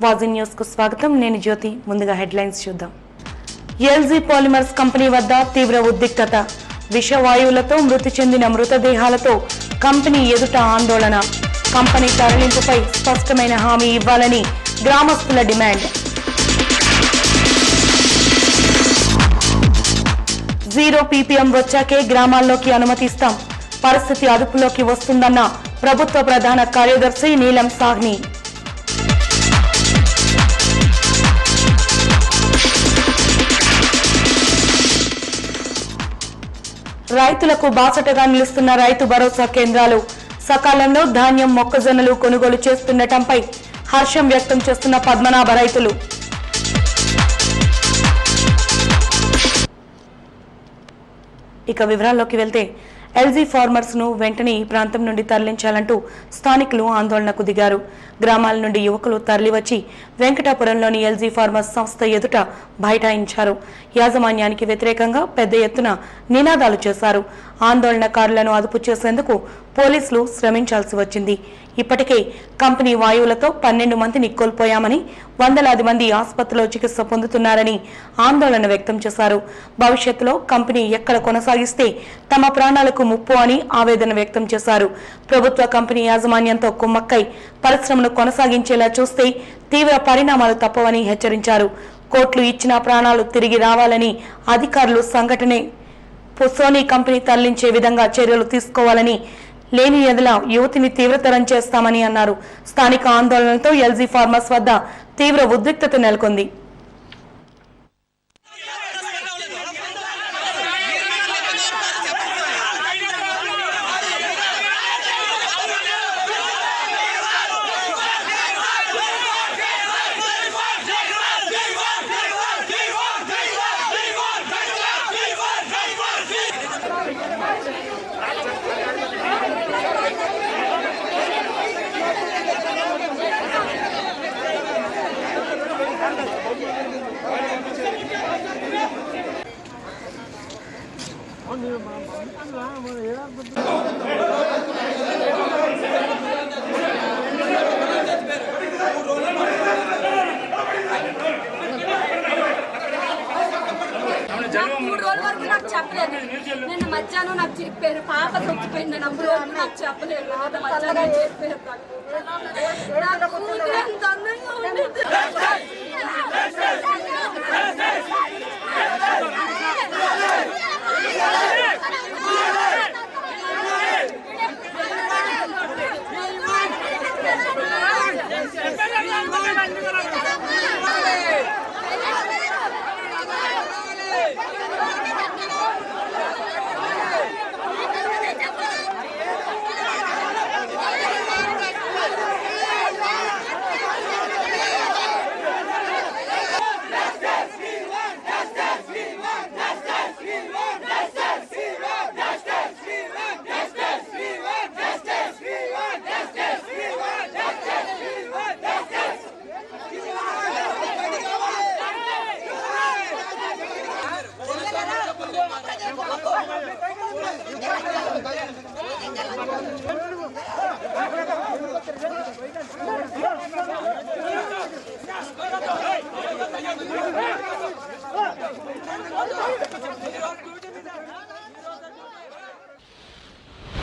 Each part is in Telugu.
వాజీ న్యూస్ కు స్వాగతం. నేను జ్యోతి. ముందుగా హెడ్లైన్స్ చూద్దాం. ఎల్జీ పాలిమర్స్ కంపెనీ వద్ద తీవ్ర ఉద్రిక్తత. విషవాయువులతో మృతి చెందిన మృతదేహాలతో కంపెనీ ఎదుట ఆందోళన. కంపెనీ తరలింపుపై స్పష్టమైన హామీ ఇవ్వాలని గ్రామస్తుల డిమాండ్. 0 ppm వచ్చాకే గ్రామాల్లోకి అనుమతిస్తాం. పరిస్థితి అదుపులోకి వస్తుందన్న ప్రభుత్వ ప్రధాన కార్యదర్శి నీలం సాహ్ని. రైతులకు బాసటగా నిలుస్తున్న రైతు భరోసా కేంద్రాలు. సకాలంలో ధాన్యం, మొక్కజొన్నలు కొనుగోలు చేస్తుండటంపై హర్షం వ్యక్తం చేస్తున్న పద్మనాభ రైతులు. ఇక వివరాల్లోకి వెళ్తే ఎల్జీ ఫార్మర్స్ ను వెంటనే ఈ ప్రాంతం నుండి తరలించాలంటూ స్థానికులు ఆందోళనకు దిగారు. గ్రామాల నుండి యువకులు తరలివచ్చి వెంకటాపురంలోని ఎల్జీ ఫార్మర్స్ సంస్థ ఎదుట బైఠాయించారు. యాజమాన్యానికి వ్యతిరేకంగా పెద్ద ఎత్తున నినాదాలు చేశారు. ఆందోళనకారులను అదుపు చేసేందుకు పోలీసులు శ్రమించాల్సి వచ్చింది. ఇప్పటికే కంపెనీ వాయువులతో 12 మందిని కోల్పోయామని, వందలాది మంది ఆసుపత్రిలో చికిత్స పొందుతున్నారని ఆందోళన వ్యక్తం చేశారు. భవిష్యత్తులో కంపెనీ ఎక్కడ కొనసాగిస్తే తమ ప్రాణాలకు ముప్పు అని ఆవేదన వ్యక్తం చేశారు. ప్రభుత్వ కంపెనీ యాజమాన్యంతో కుమ్మక్కై పరిశ్రమను కొనసాగించేలా చూస్తే తీవ్ర పరిణామాలు తప్పవని హెచ్చరించారు. కోట్లు ఇచ్చిన ప్రాణాలు తిరిగి రావాలని అధికారులు సంఘటనే సోనీ కంపెనీ తరలించే విధంగా చర్యలు తీసుకోవాలని, లేని ఎడల యువతిని తీవ్రతరం చేస్తామని అన్నారు. స్థానిక ఆందోళనలతో ఎల్జీ ఫార్మర్స్ వద్ద తీవ్ర ఉద్రిక్తత నెలకొంది. నేను మధ్యాహ్నం నాకు చెప్పారు, పాప చచ్చిపోయింది, నాకు చెప్పలేదు, మధ్యాహ్నం చెప్పారు. ఎంత అందంగా ఉండేది.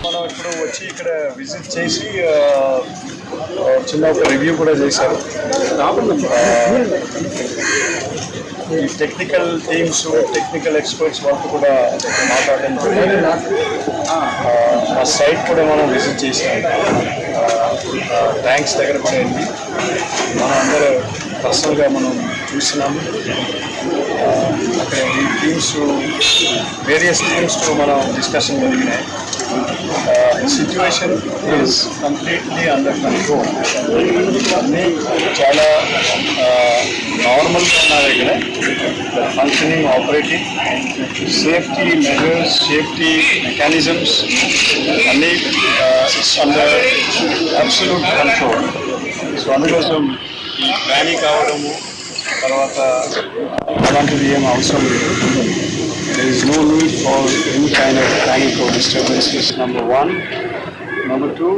మనం ఇప్పుడు వచ్చి ఇక్కడ విజిట్ చేసి చిన్న ఒక రివ్యూ కూడా చేశారు. ఈ టెక్నికల్ టీమ్స్, టెక్నికల్ ఎక్స్పర్ట్స్ వాళ్ళతో కూడా మాట్లాడడం జరిగింది. ఆ సైట్ కూడా మనం విజిట్ చేసాం. ట్యాంక్స్ దగ్గర కూడా వెళ్ళి మనం అందరూ పర్సనల్గా మనం చూసినాము. అక్కడ ఈ టీమ్స్, వేరియస్ టీమ్స్తో మనం డిస్కషన్ జరిగినాయి. Situation is completely under control. అన్నీ చాలా నార్మల్గా ఉన్నారు. ఇక్కడ functioning, operating, safety measures, safety mechanisms అన్నీ అండర్ అబ్సల్యూట్ కంట్రోల్. సో అందుకోసం ఈ ప్లానింగ్ కావడము తర్వాత అలాంటిది ఏం అవసరం లేదు. There is no need for any kind of panic or disturbances, number one. Number two,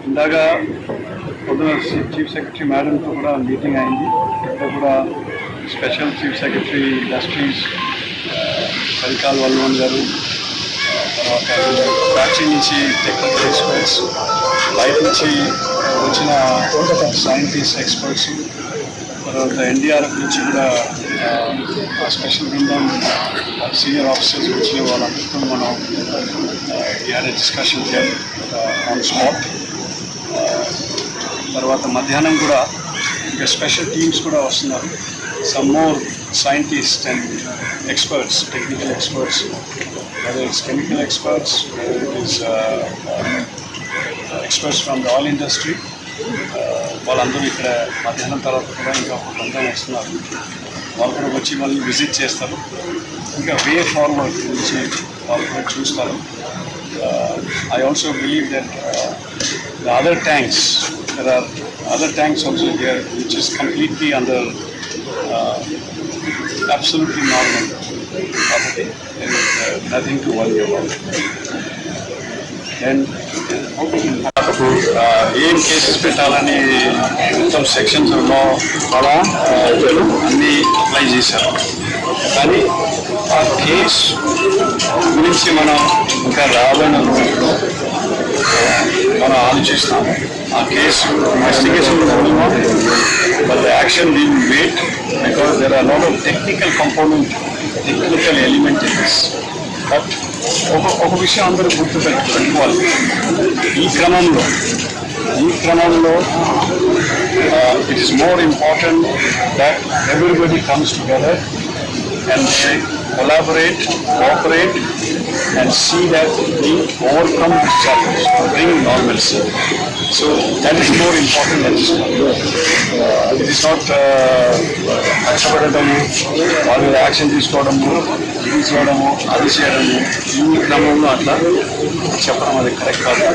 ఇందాక పొద్దున చీఫ్ సెక్రటరీ మేడంతో కూడా మీటింగ్ అయింది. ఇప్పుడు కూడా స్పెషల్ చీఫ్ సెక్రటరీ ఇండస్ట్రీస్ హరికాల్ వల్వన్ గారు, తర్వాత ప్రాచీ నుంచి టెక్నికల్ ఎక్స్పర్ట్స్, బయట నుంచి వచ్చిన సైంటిస్ట్ ఎక్స్పర్ట్స్, తర్వాత ఎన్డీఆర్ఎఫ్ నుంచి కూడా స్పెషల్ బృందం సీనియర్ ఆఫీసర్స్ వచ్చిన వాళ్ళందరితో మనం డిస్కషన్ ఆన్ స్పాట్. తర్వాత మధ్యాహ్నం కూడా ఇంకా స్పెషల్ టీమ్స్ కూడా వస్తున్నారు. Some more scientists and experts, technical experts, whether it's chemical experts, whether it is experts from the oil industry. వాళ్ళందరూ ఇక్కడ మధ్యాహ్నం తర్వాత కూడా ఇంకా ఒక బృందం వస్తున్నారు. వాళ్ళు కూడా వచ్చి వాళ్ళు విజిట్ చేస్తారు. ఇంకా వే ఫార్వర్డ్ గురించి వాళ్ళు కూడా చూస్తారు. I also believe that the other tanks, there are other tanks also here which is completely under absolutely normal. There is nothing to worry about. Then ఏం కేసెస్ పెట్టాలని మొత్తం సెక్షన్స్ లో కూడా అన్నీ అప్లై చేశారు. కానీ ఆ కేసు గురించి మనం ఇంకా రాబోయే రోజుల్లో మనం ఆలోచిస్తాము. ఆ case investigation but the action being made because there are a lot of technical element in this. But ఒక విషయం అందరూ గుర్తుపెట్టుకోవాలి. ఈ క్రమంలో it is more important that everybody comes together and they collaborate, cooperate and see that we overcome this challenge to bring normalcy. So that is more important than this one. It is not కష్టపడటము, వాళ్ళ యాక్షన్ తీసుకోవడము, ఇది చేయడము, అది చేయడము, ఈ క్రమంలో అట్లా చెప్పడం అది కరెక్ట్ కాదు.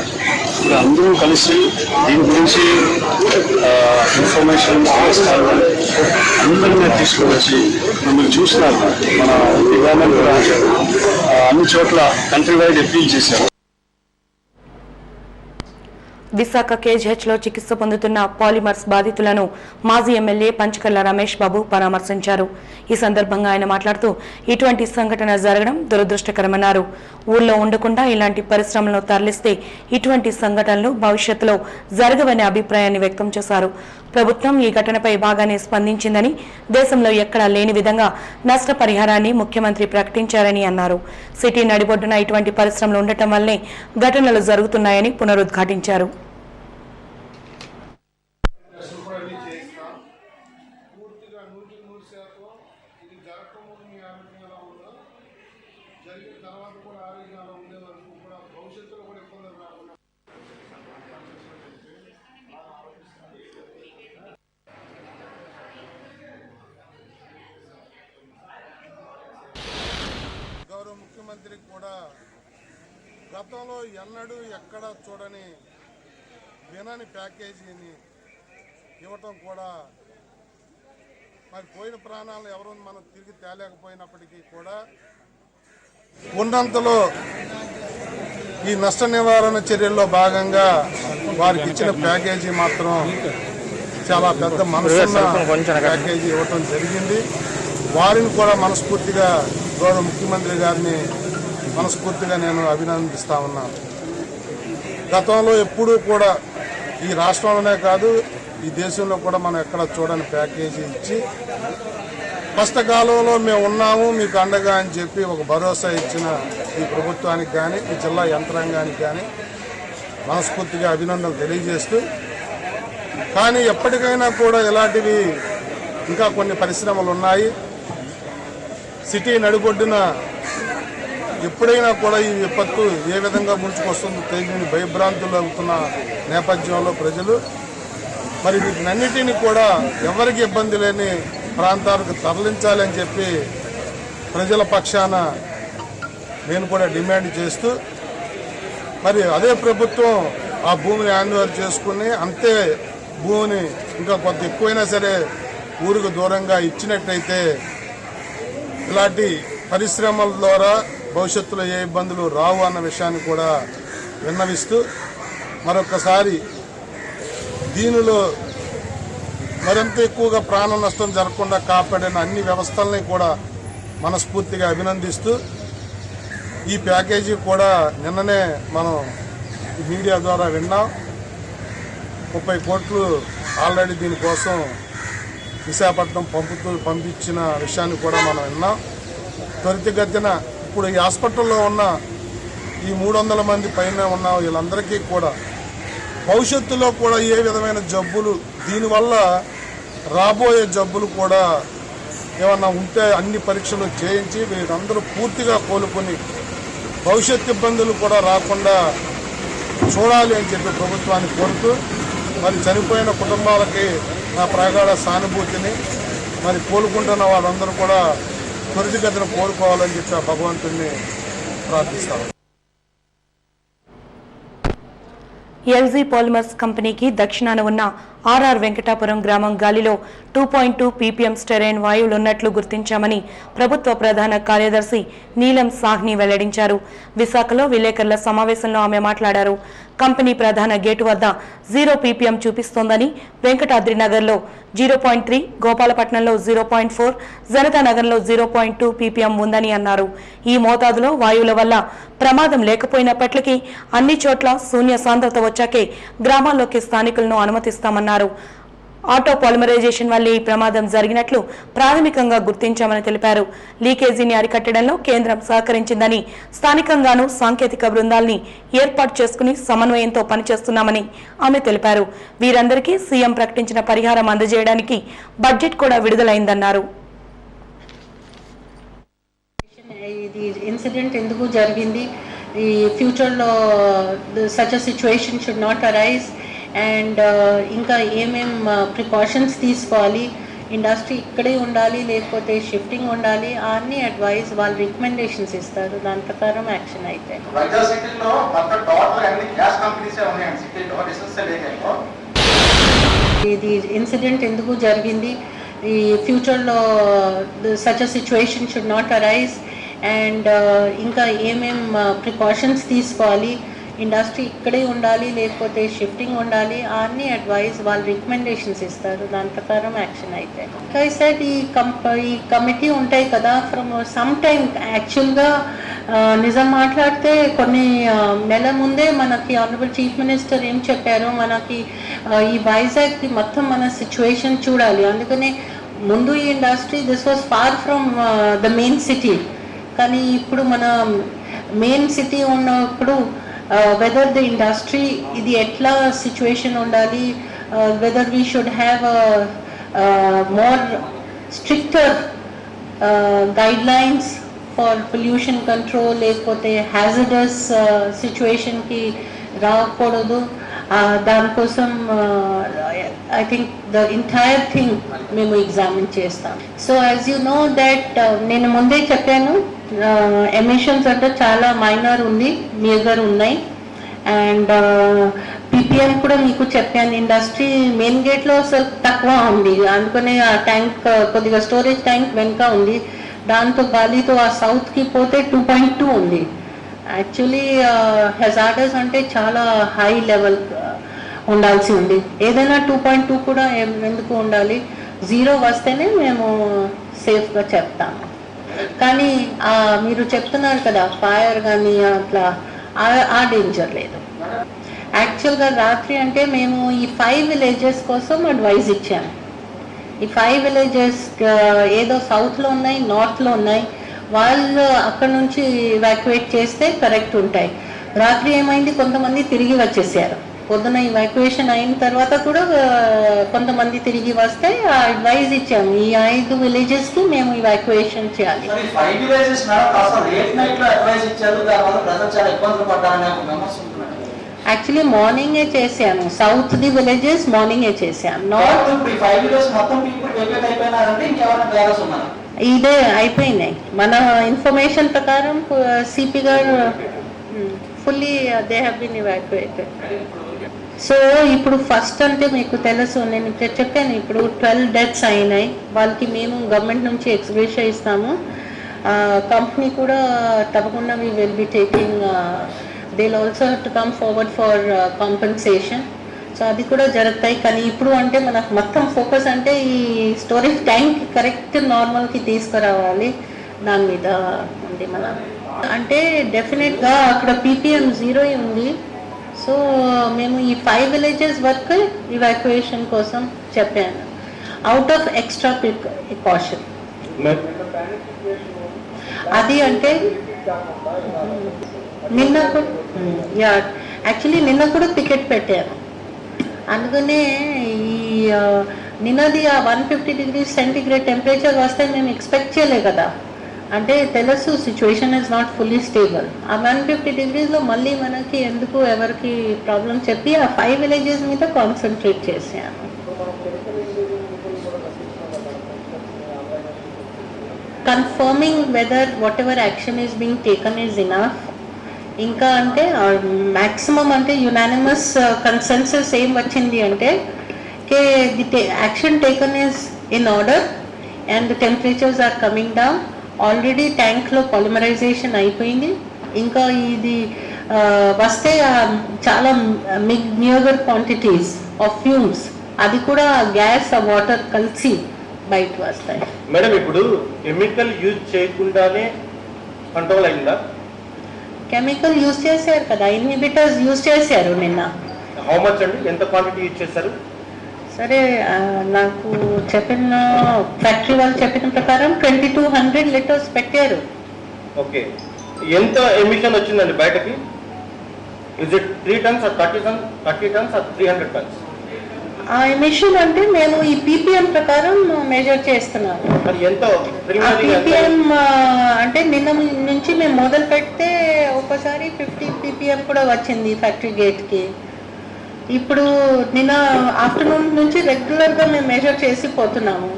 ఇప్పుడు అందరూ కలిసి దీని గురించి ఇన్ఫర్మేషన్ అందరినీ తీసుకువచ్చి మీరు చూస్తున్నారు. మన గవర్నమెంట్ కూడా అన్ని చోట్ల కంట్రీ వైడ్ అపీల్ చేశారు. విశాఖ కేజీహెచ్లో చికిత్స పొందుతున్న పాలిమర్స్ బాధితులను మాజీ ఎమ్మెల్యే పంచకర్ల రమేష్ బాబు పరామర్శించారు. ఈ సందర్భంగా ఆయన మాట్లాడుతూ ఇటువంటి సంఘటన జరగడం దురదృష్టకరమన్నారు. ఊళ్ళో ఉండకుండా ఇలాంటి పరిశ్రమలను తరలిస్తే ఇటువంటి సంఘటనలు భవిష్యత్తులో జరగవనే అభిప్రాయాన్ని వ్యక్తం చేశారు. ప్రభుత్వం ఈ ఘటనపై బాగానే స్పందించిందని, దేశంలో ఎక్కడా లేని విధంగా నష్టపరిహారాన్ని ముఖ్యమంత్రి ప్రకటించారని అన్నారు. సిటీ నడిబొడ్డున ఇటువంటి పరిశ్రమలు ఉండటం వల్లే ఘటనలు జరుగుతున్నాయని పునరుద్ఘాటించారు. ముఖ్యమంత్రికి కూడా గతంలో ఎన్నడూ ఎక్కడ చూడని వినని ప్యాకేజీని ఇవ్వటం కూడా మరి పోయిన ప్రాణాలను ఎవరు మనం తిరిగి తేలేకపోయినప్పటికీ కూడా ఉన్నంతలో ఈ నష్ట నివారణ చర్యల్లో భాగంగా వారికి ఇచ్చిన ప్యాకేజీ మాత్రం చాలా పెద్ద మనసున్న ప్యాకేజీ ఇవ్వటం జరిగింది. వారిని కూడా మనస్ఫూర్తిగా గౌరవ ముఖ్యమంత్రి గారిని మనస్ఫూర్తిగా నేను అభినందిస్తా ఉన్నాను. గతంలో ఎప్పుడూ కూడా ఈ రాష్ట్రంలోనే కాదు ఈ దేశంలో కూడా మనం ఎక్కడ చూడని ప్యాకేజీ ఇచ్చి కష్టకాలంలో మేము ఉన్నాము మీకు అండగా అని చెప్పి ఒక భరోసా ఇచ్చిన ఈ ప్రభుత్వానికి కానీ ఈ జిల్లా యంత్రాంగానికి కానీ మనస్ఫూర్తిగా అభినందనలు తెలియజేస్తూ, కానీ ఎప్పటికైనా కూడా ఇలాంటివి ఇంకా కొన్ని పరిశ్రమలు ఉన్నాయి. సిటీ నడిబొడ్డున ఎప్పుడైనా కూడా ఈ విపత్తు ఏ విధంగా ముంచుకొస్తుందో తెలియని భయభ్రాంతులు అవుతున్న నేపథ్యంలో ప్రజలు మరి వీటినన్నిటినీ కూడా ఎవరికి ఇబ్బంది లేని ప్రాంతాలకు తరలించాలని చెప్పి ప్రజల పక్షాన నేను కూడా డిమాండ్ చేస్తూ, మరి అదే ప్రభుత్వం ఆ భూమిని హ్యాండ్ ఓవర్ చేసుకుని అంతే భూమిని ఇంకా కొంత ఎక్కువైనా సరే ఊరికి దూరంగా ఇచ్చినట్టయితే ఇలాంటి పరిశ్రమల ద్వారా భవిష్యత్తులో ఏ ఇబ్బందులు రావు అన్న విషయాన్ని కూడా విన్నవిస్తూ మరొకసారి దీనిలో మరింత ఎక్కువగా ప్రాణ నష్టం జరగకుండా కాపాడిన అన్ని వ్యవస్థల్ని కూడా మనస్ఫూర్తిగా అభినందిస్తూ ఈ ప్యాకేజీ కూడా నిన్ననే మనం మీడియా ద్వారా విన్నాం. 30 కోట్లు ఆల్రెడీ దీనికోసం విశాఖపట్నం పంపించిన విషయాన్ని కూడా మనం విన్నాం. త్వరితగతిన ఇప్పుడు ఈ హాస్పిటల్లో ఉన్న ఈ 300 మంది పైన ఉన్న వీళ్ళందరికీ కూడా భవిష్యత్తులో కూడా ఏ విధమైన జబ్బులు దీనివల్ల రాబోయే జబ్బులు కూడా ఏమన్నా ఉంటే అన్ని పరీక్షలు చేయించి వీరందరూ పూర్తిగా కోలుకొని భవిష్యత్ ఇబ్బందులు కూడా రాకుండా చూడాలి అని చెప్పి ప్రభుత్వాన్ని కోరుతూ మరి చనిపోయిన కుటుంబాలకి నా ప్రగాఢ సానుభూతిని మరి కోలుకుంటున్న వాళ్ళందరూ కూడా త్వరితగతిన కోలుకోవాలని చెప్పి ఆ భగవంతుడిని ప్రార్థిస్తాను. ఎల్జీ పాలిమర్స్ కంపెనీకి దక్షిణాన ఉన్న ఆర్ఆర్ వెంకటాపురం గ్రామం గాలిలో 2.2 ppm స్టెరైన్ వాయువులున్నట్లు గుర్తించామని ప్రభుత్వ ప్రధాన కార్యదర్శి నీలం సాహ్ని వెల్లడించారు. విశాఖలో విలేకరుల సమావేశంలో ఆమె మాట్లాడారు. కంపెనీ ప్రధాన గేటు వద్ద 0 ppm చూపిస్తోందని, వెంకటాద్రి నగర్లో 0.3, గోపాలపట్నంలో 0.4, జనతానగర్లో 0.2 ppm ఉందని అన్నారు. ఈ మోతాదులో వాయువుల వల్ల ప్రమాదం లేకపోయినప్పటికీ అన్ని చోట్ల శూన్య సాంద్రత వచ్చాకే గ్రామాల్లోకి స్థానికులను అనుమతిస్తామన్నారు. ఆటో పాలిమరైజేషన్ వల్ల ఈ ప్రమాదం జరిగినట్లు ప్రాథమికంగా గుర్తించామని తెలిపారు. లీకేజీని అరికట్టడంలో కేంద్రం సహకరించిందని, స్థానికంగానూ సాంకేతిక బృందాల్ని ఏర్పాటు చేసుకుని సమన్వయంతో పనిచేస్తున్నామని ఆమె తెలిపారు. వీరందరికీ సీఎం ప్రకటించిన పరిహారం అందజేయడానికి బడ్జెట్ కూడా విడుదలైందన్నారు. ఇది ఇన్సిడెంట్ ఎందుకు జరిగింది, ఈ ఫ్యూచర్లో such a situation should not arise and ఇంకా ఏమేం ప్రికాషన్స్ తీసుకోవాలి, ఇండస్ట్రీ ఇక్కడే ఉండాలి లేకపోతే షిఫ్టింగ్ ఉండాలి, అన్ని అడ్వైస్ వాళ్ళు రికమెండేషన్స్ ఇస్తారు. దాని ప్రకారం యాక్షన్ అయితే ఇది ఇన్సిడెంట్ ఎందుకు జరిగింది, ఈ ఫ్యూచర్లో such a situation should not arise and ఇంకా ఏమేం ప్రికాషన్స్ తీసుకోవాలి, ఇండస్ట్రీ ఇక్కడే ఉండాలి లేకపోతే షిఫ్టింగ్ ఉండాలి, అన్ని అడ్వైస్ వాళ్ళు రికమెండేషన్స్ ఇస్తారు. దాని ప్రకారం యాక్షన్ అయితే సార్ ఈ కమిటీ ఉంటాయి కదా ఫ్రమ్ సమ్ టైమ్. యాక్చువల్గా నిజం మాట్లాడితే కొన్ని నెల ముందే మనకి ఆనరబుల్ చీఫ్ మినిస్టర్ ఏం చెప్పారు, మనకి ఈ వైజాగ్కి మొత్తం మన సిచ్యువేషన్ చూడాలి. అందుకనే ముందు ఈ industry this was far from the main city, కానీ ఇప్పుడు మన మెయిన్ సిటీ ఉన్నప్పుడు whether the industry ఇది ఎట్లా సిచ్యువేషన్ ఉండాలి, whether we should have a more stricter guidelines for pollution control లేకపోతే hazardous situationకి రాకూడదు. దానికోసం I think the entire thing మేము ఎగ్జామిన్ చేస్తాం. So as you know that నేను ముందే చెప్పాను ఎమిషన్స్ అంటే చాలా మైనర్ ఉంది, మేజర్ ఉన్నాయి. అండ్ పీపీఎం కూడా మీకు చెప్పాను, ఇండస్ట్రీ మెయిన్ గేట్లో అసలు తక్కువ ఉంది, అందుకనే ఆ ట్యాంక్ కొద్దిగా స్టోరేజ్ ట్యాంక్ వెనుక ఉంది, దాంతో గాలితో ఆ సౌత్కి పోతే 2.2 ఉంది. యాక్చువల్లీ హెజార్డస్ అంటే చాలా హై లెవెల్ ఉండాల్సి ఉంది. ఏదైనా 2.2 కూడా ఎందుకు ఉండాలి, 0 వస్తేనే మేము సేఫ్గా చెప్తాము. కానీ మీరు చెప్తున్నారు కదా ఫైర్ కానీ అట్లా ఆ డేంజర్ లేదు. యాక్చువల్గా రాత్రి అంటే మేము ఈ 5 విలేజెస్ కోసం అడ్వైజ్ ఇచ్చాము. ఈ 5 విలేజెస్ ఏదో సౌత్లో ఉన్నాయి, నార్త్లో ఉన్నాయి, వాళ్ళు అక్కడ నుంచి ఇవాక్యువేట్ చేస్తే కరెక్ట్ ఉంటాయి. రాత్రి ఏమైంది, కొంతమంది తిరిగి వచ్చేసారు. పొద్దున ఇవాక్యువేషన్ అయిన తర్వాత కూడా కొంతమంది తిరిగి వస్తే అడ్వైజ్ ఇచ్చాము, ఈ 5 విలేజెస్కి మేము ఇవాక్యువేషన్ చేయాలి. యాక్చువల్లీ మార్నింగే చేసాము, సౌత్ ది విలేజెస్ మార్నింగే చేసాము. నార్త్ ఇదే అయిపోయినాయి. మన ఇన్ఫర్మేషన్ ప్రకారం సిపి గారు fully they have been evacuated. So ఇప్పుడు ఫస్ట్ అంటే మీకు తెలుసు, నేను చెప్పాను ఇప్పుడు 12 డెత్స్ అయినాయి. వాళ్ళకి మేము గవర్నమెంట్ నుంచి ఎక్స్గ్రేషియా ఇస్తాము. కంపెనీ కూడా తప్పకుండా we will be taking, they will also have to come forward for compensation. So అది కూడా జరుగుతాయి. కానీ ఇప్పుడు అంటే మనకు మొత్తం ఫోకస్ అంటే ఈ స్టోరేజ్ ట్యాంక్ కరెక్ట్ నార్మల్కి తీసుకురావాలి, దాని మీద ఉంది మన. అంటే డెఫినెట్గా అక్కడ PPM 0 ఉంది. సో మేము ఈ 5 villages వరకు ఇవాక్యుయేషన్ కోసం చెప్పాను, అవుట్ ఆఫ్ ఎక్స్ట్రా ప్రికాషన్. అది అంటే నిన్న యాక్చువల్లీ నిన్న కూడా పికెట్ పెట్టాను. అందుకనే ఈ నిన్నది ఆ 150 degrees సెంటిగ్రేడ్ టెంపరేచర్ వస్తే మేము ఎక్స్పెక్ట్ చేయలే కదా. అంటే తెలుసు situation is not fully stable. ఆ 150 degreesలో మళ్ళీ మనకి ఎందుకు ఎవరికి ప్రాబ్లం చెప్పి ఆ 5 villages మీద కాన్సన్ట్రేట్ చేశాను. Confirming whether whatever action is being taken is enough. ఇంకా అంటే మ్యాక్సిమం అంటే యునానిమస్ కన్సెన్సస్ ఏం వచ్చింది అంటే the action taken is in order and the temperatures are coming down. Already ట్యాంక్లో పాలిమరైజేషన్ అయిపోయింది. ఇంకా ఇది వస్తే చాలా నియర్ క్వాంటిటీస్ ఆఫ్ ఫ్యూమ్స్, అది కూడా గ్యాస్ ఆ వాటర్ కలిసి బయట వస్తాయి. మేడం ఇప్పుడు కెమికల్ యూజ్ చేయకుండానే కంట్రోల్ అయిందా? కెమికల్ యూజ్ చేశారు కదా, ఇన్హిబిటర్స్ యూజ్ చేశారు నిన్న. హౌ మచ్ అండి, ఎంత క్వాంటిటీ యూజ్ చేశారు? సరే నాకు చెప్పిన ఫ్యాక్టరీ వాళ్ళు చెప్పిన ప్రకారం 2200 liters పెట్టారు. ఓకే, ఎంత ఎమిషన్ వచ్చిందండి బయటకి? Is it 3 tons or 30 tons or 300 tons? ఆ ఎమిషన్ అంటే మేము ఈ PPM ప్రకారం మెజర్ చేస్తున్నాము. ఎంత PPM అంటే నిన్న నుంచి మేము మొదలు పెడితే ఒకసారి 50 PPM కూడా వచ్చింది ఫ్యాక్టరీ గేట్కి. ఇప్పుడు నిన్న ఆఫ్టర్నూన్ నుంచి రెగ్యులర్గా మేము మెజర్ చేసి పోతున్నాము.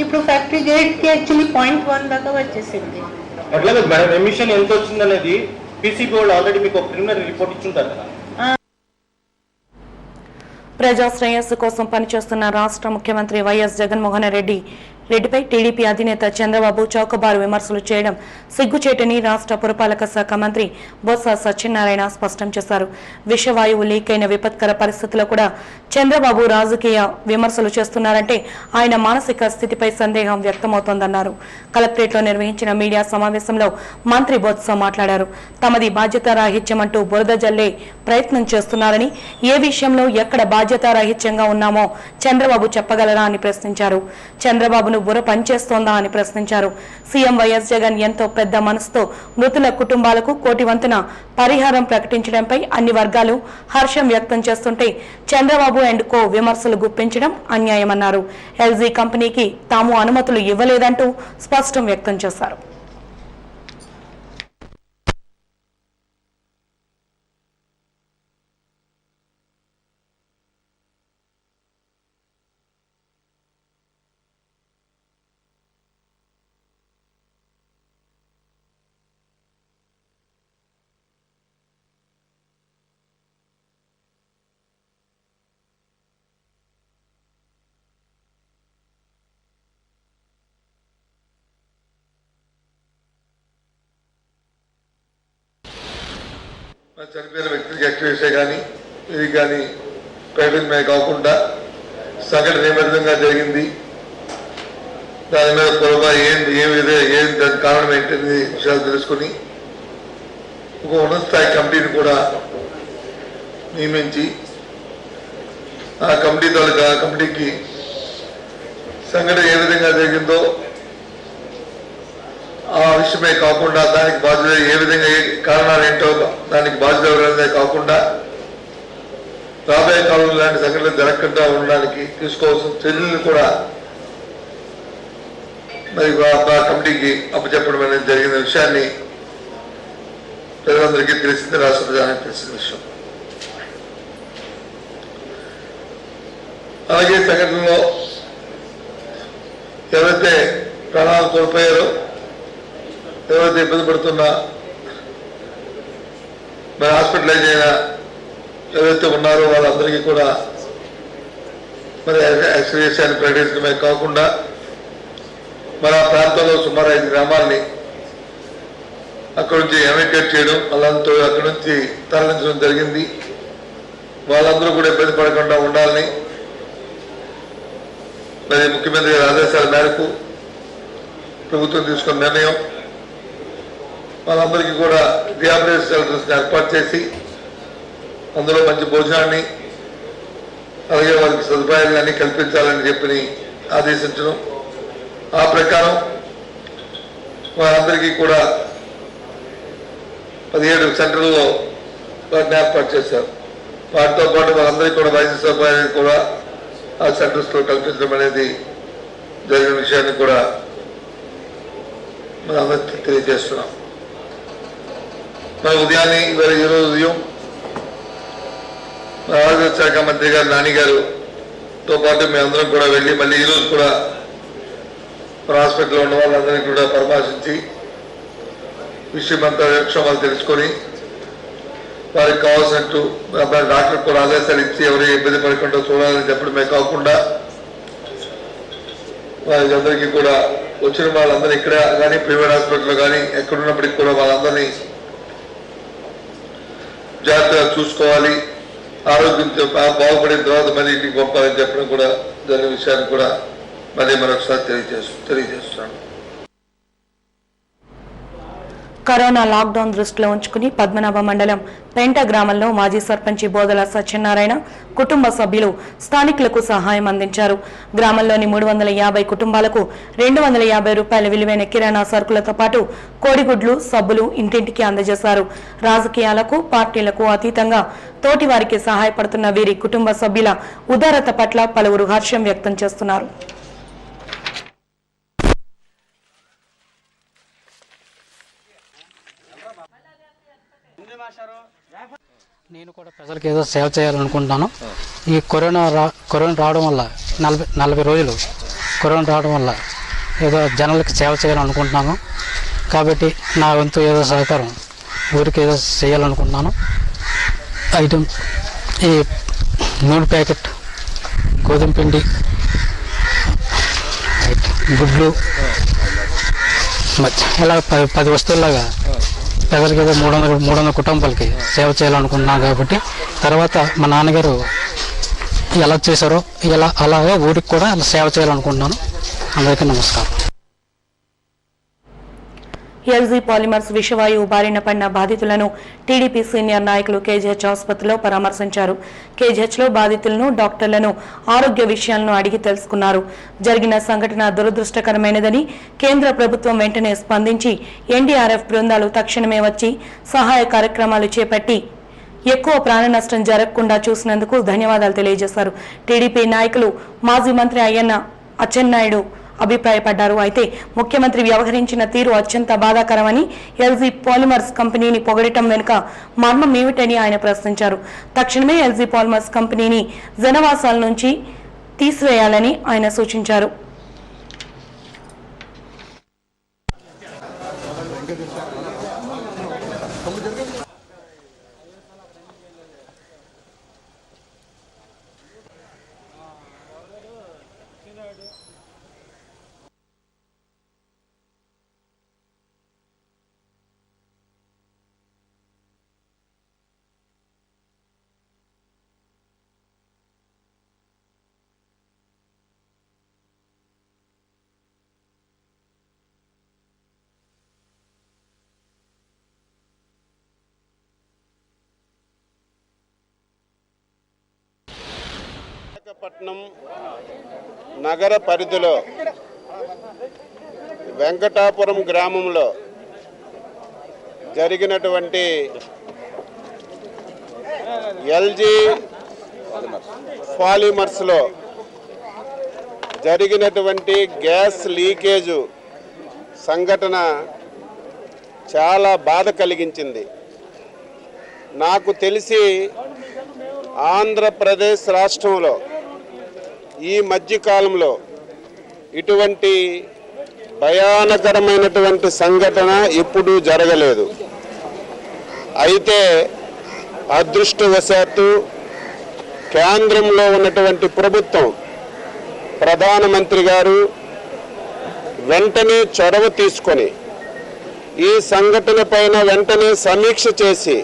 ఇప్పుడు ఫ్యాక్టరీ గేట్కి యాక్చువల్లీ 0.1 దాకా వచ్చేసింది. అట్లాగే మేడం ఎమిషన్ ఎంత వచ్చింది అనేది PCB వాళ్ళు ఆల్రెడీ మీకు ఒక ప్రిలిమినరీ రిపోర్ట్ ఇచ్చుంటారు కదా. ప్రజా శ్రేయస్సు కోసం పనిచేస్తున్న రాష్ట్ర ముఖ్యమంత్రి వైఎస్ జగన్మోహన్ రెడ్డిపై టీడీపీ అధినేత చంద్రబాబు చౌకబారు విమర్శలు చేయడం సిగ్గుచేటని రాష్ట్ర పురపాలక శాఖ మంత్రి బొత్స సత్యనారాయణ స్పష్టం చేశారు. విషవాయువు లీక్ అయిన విపత్కర పరిస్థితుల్లో కూడా చంద్రబాబు రాజకీయ విమర్శలు చేస్తున్నారంటే ఆయన మానసిక స్థితిపై సందేహం వ్యక్తమవుతోందన్నారు. కలెక్టరేట్లో నిర్వహించిన మీడియా సమావేశంలో మంత్రి బొత్స మాట్లాడారు. తమది బాధ్యతారాహిత్యమంటూ బురద జల్లే ప్రయత్నం చేస్తున్నారని, ఏ విషయంలో ఎక్కడ బాధ్యతారాహిత్యంగా ఉన్నామో చంద్రబాబు చెప్పగలరా అని ప్రశ్నించారు. చంద్రబాబును బుర్ర పనిచేస్తోందా అని ప్రశ్నించారు. సీఎం వైఎస్ జగన్ ఎంతో పెద్ద మనసుతో మృతుల కుటుంబాలకు కోటివంతున పరిహారం ప్రకటించడంపై అన్ని వర్గాలు హర్షం వ్యక్తం చేస్తుంటే చంద్రబాబు అండ్ కో విమర్శలు గుప్పించడం అన్యాయమన్నారు. ఎల్జీ కంపెనీకి తాము అనుమతులు ఇవ్వలేదంటూ స్పష్టం వ్యక్తం చేశారు. చనిపోయిన వ్యక్తికి యాక్టివేషన్ కానీ ఇది కానీ ప్రకటన కాకుండా సంఘటన ఏ విధంగా జరిగింది, దాని మీద పొరపా ఏం దాని కారణం ఏంటనేది విషయాలు తెలుసుకుని ఒక ఉన్నత స్థాయి కమిటీని కూడా నియమించి ఆ కమిటీకి సంఘటన ఏ విధంగా జరిగిందో ఆ విషయమే కాకుండా దానికి బాధ్యత ఏ విధంగా ఏ కారణాలు ఏంటో దానికి బాధ్యత ఎవరైనా కాకుండా రాబోయే కాలంలో ఇలాంటి సంఘటనలు జరగకుండా ఉండడానికి తీసుకోవాల్సిన చర్యలను కూడా మరి కమిటీకి అప్పచెప్పడం అనేది జరిగిన విషయాన్ని ప్రజలందరికీ తెలిసింది, రాష్ట్ర ప్రజానికి తెలిసిన విషయం. అలాగే సంఘటనలో ఎవరైతే ప్రాణాలు కోల్పోయారో, ఎవరైతే ఇబ్బంది పడుతున్నా మరి హాస్పిటలైజ్ అయినా ఎవరైతే ఉన్నారో వాళ్ళందరికీ కూడా మరి యాక్సిడెంట్ ప్రకటించడమే కాకుండా మరి ఆ ప్రాంతంలో సుమారు 5 గ్రామాలని అక్కడి నుంచి ఎవాక్యుయేట్ చేయడం, అలాంటి అక్కడి నుంచి తరలించడం జరిగింది. వాళ్ళందరూ కూడా ఇబ్బంది పడకుండా ఉండాలని మరి ముఖ్యమంత్రి గారి ఆదేశాల మేరకు ప్రభుత్వం తీసుకున్న నిర్ణయం వాళ్ళందరికీ కూడా రిహాబిలిటేషన్ సెంటర్స్ ఏర్పాటు చేసి అందులో మంచి భోజనాన్ని అలాగే వారికి సదుపాయాలన్నీ కల్పించాలని చెప్పి ఆదేశించడం ఆ ప్రకారం వారందరికీ కూడా 17 సెంటర్లలో వాటిని ఏర్పాటు చేశారు. వాటితో పాటు వారందరికీ కూడా వైద్య సదుపాయాలు కూడా ఆ సెంటర్స్లో కల్పించడం అనేది జరిగిన విషయాన్ని కూడా మనం అందరికీ తెలియజేస్తున్నాం. మరి ఉదయాన్నే ఈరోజు ఉదయం ఆరోగ్య శాఖ మంత్రి గారు నాని గారుతో పాటు మేమందరం కూడా వెళ్ళి మళ్ళీ ఈరోజు కూడా మన హాస్పిటల్లో ఉన్న వాళ్ళందరినీ కూడా పరామర్శించి విషయమంతా క్షేమాలు తెలుసుకొని వారికి కావాల్సినట్టు డాక్టర్ కూడా ఆదేశాలు ఇచ్చి ఎవరు ఇబ్బంది పడకుండా చూడాలని చెప్పడమే కాకుండా వారికి అందరికీ కూడా వచ్చిన వాళ్ళందరూ ఇక్కడ కానీ ప్రైవేట్ హాస్పిటల్లో కానీ ఎక్కడున్నప్పటికీ కూడా వాళ్ళందరినీ జాగ్రత్తగా చూసుకోవాలి, ఆరోగ్యంతో బాగుపడిన తర్వాత మళ్ళీ ఇంటికి పంపాలని చెప్పడం కూడా జరిగిన విషయాన్ని కూడా మళ్ళీ మరొకసారి తెలియజేస్తున్నాను. కరోనా లాక్డౌన్ దృష్టిలో ఉంచుకుని పద్మనాభ మండలం పెంట గ్రామంలో మాజీ సర్పంచి బోదల సత్యనారాయణ కుటుంబ సభ్యులు స్థానికులకు సహాయం అందించారు. గ్రామంలోని 350 కుటుంబాలకు 250 రూపాయల విలువైన కిరాణా సరుకులతో పాటు కోడిగుడ్లు, సబ్బులు ఇంటింటికి అందజేశారు. రాజకీయాలకు, పార్టీలకు అతీతంగా తోటి వారికి సహాయపడుతున్న వీరి కుటుంబ సభ్యుల ఉదారత పట్ల పలువురు హర్షం వ్యక్తం చేస్తున్నారు. నేను కూడా ప్రజలకు ఏదో సేవ చేయాలనుకుంటున్నాను. ఈ కరోనా రావడం వల్ల 40 రోజులు కరోనా రావడం వల్ల ఏదో జనాలకి సేవ చేయాలనుకుంటున్నాను. కాబట్టి నా వంతు ఏదో సహకారం ఊరికి ఏదో చేయాలనుకుంటున్నాను. ఐటమ్ ఈ నూనె ప్యాకెట్, గోధుమ పిండి, గుడ్లు ఇలా 10 వస్తువులాగా ప్రజలకి ఏదో 300 కుటుంబాలకి సేవ చేయాలనుకుంటున్నాను. కాబట్టి తర్వాత మా నాన్నగారు ఎలా చేశారో అలాగే ఊరికి కూడా సేవ చేయాలనుకుంటున్నాను. అందరికీ నమస్కారం. ఎల్జీ పాలిమర్స్ విషవాయువు బారిన పడిన బాధితులను టీడీపీ సీనియర్ నాయకులు కేజీహెచ్ ఆసుపత్రిలో పరామర్శించారు. కేజీహెచ్లో బాధితులను, డాక్టర్లను ఆరోగ్య విషయాలను అడిగి తెలుసుకున్నారు. జరిగిన సంఘటన దురదృష్టకరమైనదని, కేంద్ర ప్రభుత్వం వెంటనే స్పందించి ఎన్డీఆర్ఎఫ్ బృందాలు తక్షణమే వచ్చి సహాయ కార్యక్రమాలు చేపట్టి ఎక్కువ ప్రాణ నష్టం జరగకుండా చూసినందుకు ధన్యవాదాలు తెలియజేశారు. టీడీపీ నాయకులు మాజీ మంత్రి అచ్చెన్నాయుడు అభిప్రాయపడ్డారు. అయితే ముఖ్యమంత్రి వ్యవహరించిన తీరు అత్యంత బాధాకరమని, ఎల్జీ పాలిమర్స్ కంపెనీని పొగడటం వెనుక మర్మం ఏమిటని ఆయన ప్రశ్నించారు. తక్షణమే ఎల్జీ పాలిమర్స్ కంపెనీని జనవాసాల నుంచి తీసివేయాలని ఆయన సూచించారు. పట్నం నగర పరిధిలో వెంకటాపురం గ్రామంలో జరిగినటువంటి ఎల్జీ పాలిమర్స్లో జరిగినటువంటి గ్యాస్ లీకేజు సంఘటన చాలా బాధ కలిగించింది. నాకు తెలిసి ఆంధ్రప్రదేశ్ రాష్ట్రంలో ఈ మధ్యకాలంలో ఇటువంటి భయానకరమైనటువంటి సంఘటన ఎప్పుడూ జరగలేదు. అయితే అదృష్టవశాత్తు కేంద్రంలో ఉన్నటువంటి ప్రభుత్వం, ప్రధానమంత్రి గారు వెంటనే చొరవ తీసుకొని ఈ సంఘటన పైన వెంటనే సమీక్ష చేసి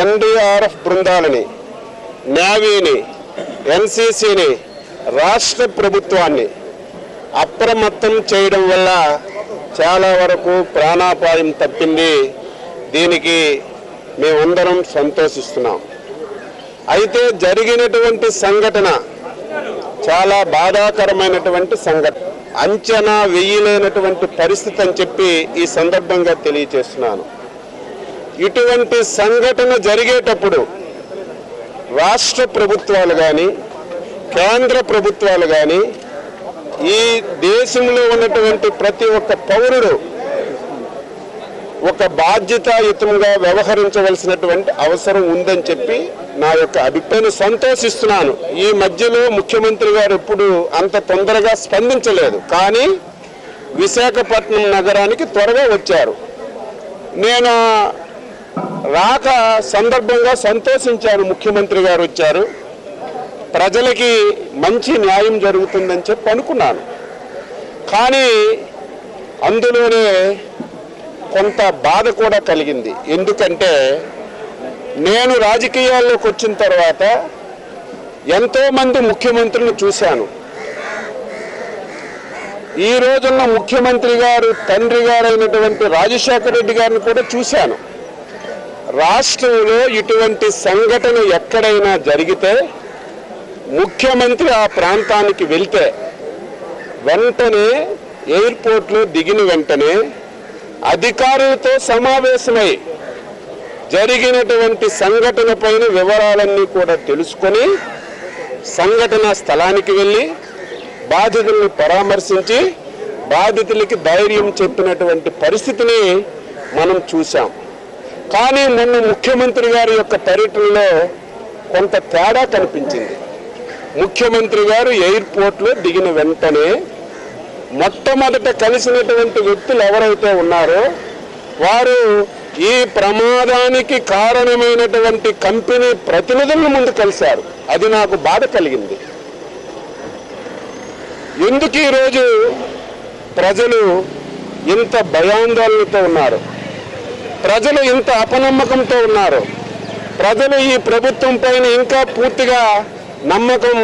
ఎన్డీఆర్ఎఫ్ బృందాలని నేవీని, ఎన్సీసీని, రాష్ట్ర ప్రభుత్వాన్ని అప్రమత్తం చేయడం వల్ల చాలా వరకు ప్రాణాపాయం తప్పింది. దీనికి మేమందరం సంతోషిస్తున్నాం. అయితే జరిగినటువంటి సంఘటన చాలా బాధాకరమైనటువంటి సంఘటన, అంచనా వేయలేనటువంటి పరిస్థితి అని చెప్పి ఈ సందర్భంగా తెలియజేస్తున్నాను. ఇటువంటి సంఘటన జరిగేటప్పుడు రాష్ట్ర ప్రభుత్వాలు కానీ కేంద్ర ప్రభుత్వాలు కానీ ఈ దేశంలో ఉన్నటువంటి ప్రతి ఒక్క పౌరుడు ఒక బాధ్యతాయుతంగా వ్యవహరించవలసినటువంటి అవసరం ఉందని చెప్పి నా యొక్క అభిప్రాయం. సంతోషిస్తున్నాను. ఈ మధ్యలో ముఖ్యమంత్రి గారు ఎప్పుడు అంత తొందరగా స్పందించలేదు, కానీ విశాఖపట్నం నగరానికి త్వరగా వచ్చారు. నేను రాక సందర్భంగా సంతోషించాను. ముఖ్యమంత్రి గారు వచ్చారు, ప్రజలకి మంచి న్యాయం జరుగుతుందని చెప్పి అనుకున్నాను. కానీ అందులోనే కొంత బాధ కూడా కలిగింది. ఎందుకంటే నేను రాజకీయాల్లోకి వచ్చిన తర్వాత ఎంతోమంది ముఖ్యమంత్రులను చూశాను. ఈ రోజున్న ముఖ్యమంత్రి గారు తండ్రి గారైనటువంటి రాజశేఖర రెడ్డి గారిని కూడా చూశాను. రాష్ట్రంలో ఇటువంటి సంఘటన ఎక్కడైనా జరిగితే ముఖ్యమంత్రి ఆ ప్రాంతానికి వెళ్తే వెంటనే ఎయిర్పోర్ట్లో దిగిన వెంటనే అధికారులతో సమావేశమై జరిగినటువంటి సంఘటన పైన వివరాలన్నీ కూడా తెలుసుకొని సంఘటన స్థలానికి వెళ్ళి బాధితులను పరామర్శించి బాధితులకి ధైర్యం చెప్పినటువంటి పరిస్థితిని మనం చూసాం. కానీ మొన్న ముఖ్యమంత్రి గారి యొక్క పర్యటనలో కొంత తేడా కనిపించింది. ముఖ్యమంత్రి గారు ఎయిర్పోర్ట్లో దిగిన వెంటనే మొట్టమొదట కలిసినటువంటి వ్యక్తులు ఎవరైతే ఉన్నారో వారు ఈ ప్రమాదానికి కారణమైనటువంటి కంపెనీ ప్రతినిధుల ముందు కలిశారు. అది నాకు బాధ కలిగింది. ఎందుకు ఈరోజు ప్రజలు ఇంత భయాందోళనతో ఉన్నారు, ప్రజలు ఇంత అపనమ్మకంతో ఉన్నారు, ప్రజలు ఈ ప్రభుత్వం పైన ఇంకా పూర్తిగా నమ్మకం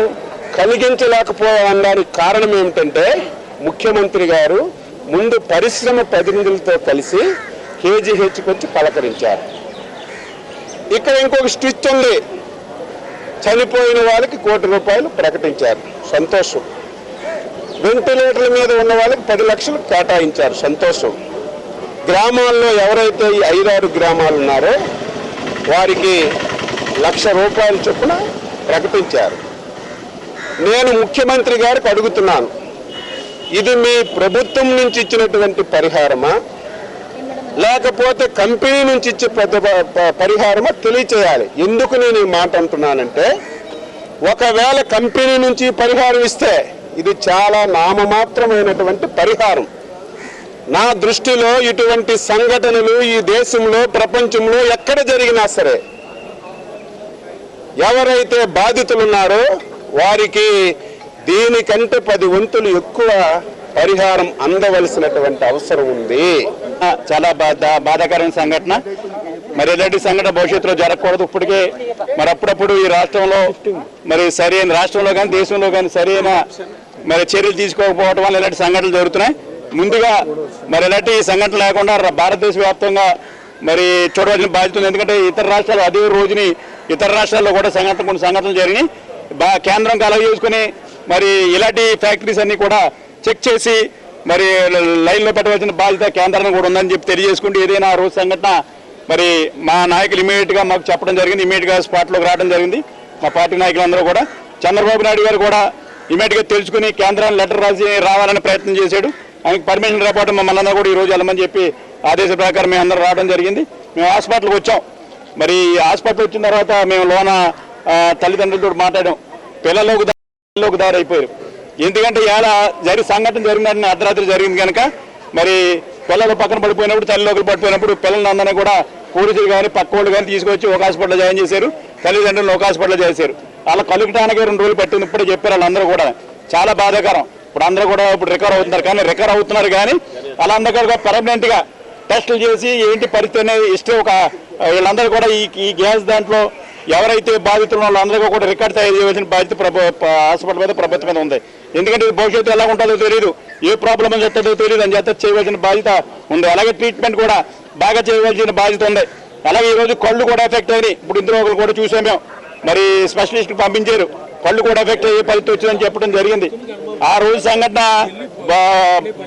కలిగించలేకపోవడానికి కారణం ఏమిటంటే ముఖ్యమంత్రి గారు ముందు పరిశ్రమ ప్రతినిధులతో కలిసి కేజీహెచ్కి వచ్చి పలకరించారు. ఇక్కడ ఇంకొక స్టిచ్ ఉంది, చనిపోయిన వాళ్ళకి ₹1 కోటి ప్రకటించారు, సంతోషం. వెంటిలేటర్ల మీద ఉన్న వాళ్ళకి 10 లక్షలు కేటాయించారు, సంతోషం. గ్రామాల్లో ఎవరైతే ఈ 5-6 గ్రామాలు ఉన్నారో వారికి ₹1,00,000 చొప్పున ప్రకటించారు. నేను ముఖ్యమంత్రి గారికి అడుగుతున్నాను, ఇది మీ ప్రభుత్వం నుంచి ఇచ్చినటువంటి పరిహారమా లేకపోతే కంపెనీ నుంచి ఇచ్చే పరిహారమా తెలియచేయాలి. ఎందుకు నేను ఈ మాట అంటున్నానంటే, ఒకవేళ కంపెనీ నుంచి పరిహారం ఇస్తే ఇది చాలా నామమాత్రమైనటువంటి పరిహారం. నా దృష్టిలో ఇటువంటి సంఘటనలు ఈ దేశంలో ప్రపంచంలో ఎక్కడ జరిగినా సరే ఎవరైతే బాధితులు ఉన్నారో వారికి దీనికంటే 10 వంతులు ఎక్కువ పరిహారం అందవలసినటువంటి అవసరం ఉంది. చాలా బాధాకరమైన సంఘటన. మరి ఇలాంటి సంఘటన భవిష్యత్తులో జరగకూడదు. ఇప్పటికే మరి అప్పుడప్పుడు ఈ రాష్ట్రంలో మరి సరైన రాష్ట్రంలో కానీ దేశంలో కానీ సరైన మరి చర్యలు తీసుకోకపోవడం వల్ల ఇలాంటి సంఘటనలు జరుగుతున్నాయి. ముందుగా మరి ఇలాంటి సంఘటన లేకుండా భారతదేశ వ్యాప్తంగా మరి చూడవలసిన బాధ్యత ఉంది. ఎందుకంటే ఇతర రాష్ట్రాలు అదే రోజుని ఇతర రాష్ట్రాల్లో కూడా కొన్ని సంఘటనలు జరిగినాయి. కేంద్రం కలవ చేసుకుని మరి ఇలాంటి ఫ్యాక్టరీస్ అన్ని కూడా చెక్ చేసి మరి లైన్లో పెట్టవలసిన బాధ్యత కేంద్రానికి కూడా ఉందని చెప్పి తెలియజేసుకుంటూ ఏదైనా ఆ రోజు సంఘటన మరి మా నాయకులు ఇమీడియట్గా మాకు చెప్పడం జరిగింది. ఇమీడియట్గా స్పాట్లోకి రావడం జరిగింది. మా పార్టీ నాయకులందరూ కూడా, చంద్రబాబు నాయుడు గారు కూడా ఇమీడియట్గా తెలుసుకుని కేంద్రాన్ని లెటర్ రాసి రావాలని ప్రయత్నం చేశాడు. ఆయనకు పర్మిషన్ రాకపోవడం మమ్మల్ని అందరూ కూడా ఈరోజు వెళ్ళమని చెప్పి ఆదేశ ప్రకారం మేము అందరూ రావడం జరిగింది. మేము హాస్పిటల్కి వచ్చాం. మరి హాస్పిటల్ వచ్చిన తర్వాత మేము లోన తల్లిదండ్రులతో మాట్లాడాం. పిల్లలకు దారి అయిపోయారు. ఎందుకంటే ఇలా సంఘటన జరిగిన అర్ధరాత్రి జరిగింది కనుక మరి పిల్లలు పక్కన పడిపోయినప్పుడు తల్లిలోకి పడిపోయినప్పుడు పిల్లలందరినీ కూడా పోలీసులు కానీ పక్క వాళ్ళు కానీ తీసుకొచ్చి ఒక హాస్పిటల్లో జాయిన్ చేశారు. తల్లిదండ్రులు ఒక హాస్పిటల్లో చేశారు. అలా కలుగటానికి 2 రోజులు పట్టింది. ఇప్పుడే చెప్పారు వాళ్ళందరూ కూడా. చాలా బాధాకరం. ఇప్పుడు అందరూ కూడా రికవర్ అవుతున్నారు. కానీ రికవర్ అవుతున్నారు కానీ వాళ్ళందరూ పర్మనెంట్గా టెస్టులు చేసి ఏంటి పరిస్థితి అనేది ఇష్టం వీళ్ళందరూ కూడా ఈ గ్యాస్ దాంట్లో ఎవరైతే బాధితులు ఉన్నారో అందరికీ కూడా రికార్డు తయారు చేయవలసిన బాధ్యత హాస్పిటల్ మీద ప్రభుత్వం మీద ఉంది. ఎందుకంటే భవిష్యత్తు ఎలా ఉంటుందో తెలియదు, ఏ ప్రాబ్లం వస్తుందో తెలియదు, అని చేత చేయవలసిన బాధ్యత ఉంది. అలాగే ట్రీట్మెంట్ కూడా బాగా చేయవలసిన బాధ్యత ఉంది. అలాగే ఈరోజు కళ్ళు కూడా ఎఫెక్ట్ అయినాయి. ఇప్పుడు ఇందులో ఒకరు కూడా చూసాం మేము, మరి స్పెషలిస్ట్కి పంపించారు, కళ్ళు కూడా ఎఫెక్ట్ అయ్యే పరిస్థితి వచ్చిందని చెప్పడం జరిగింది. ఆ రోజు సంఘటన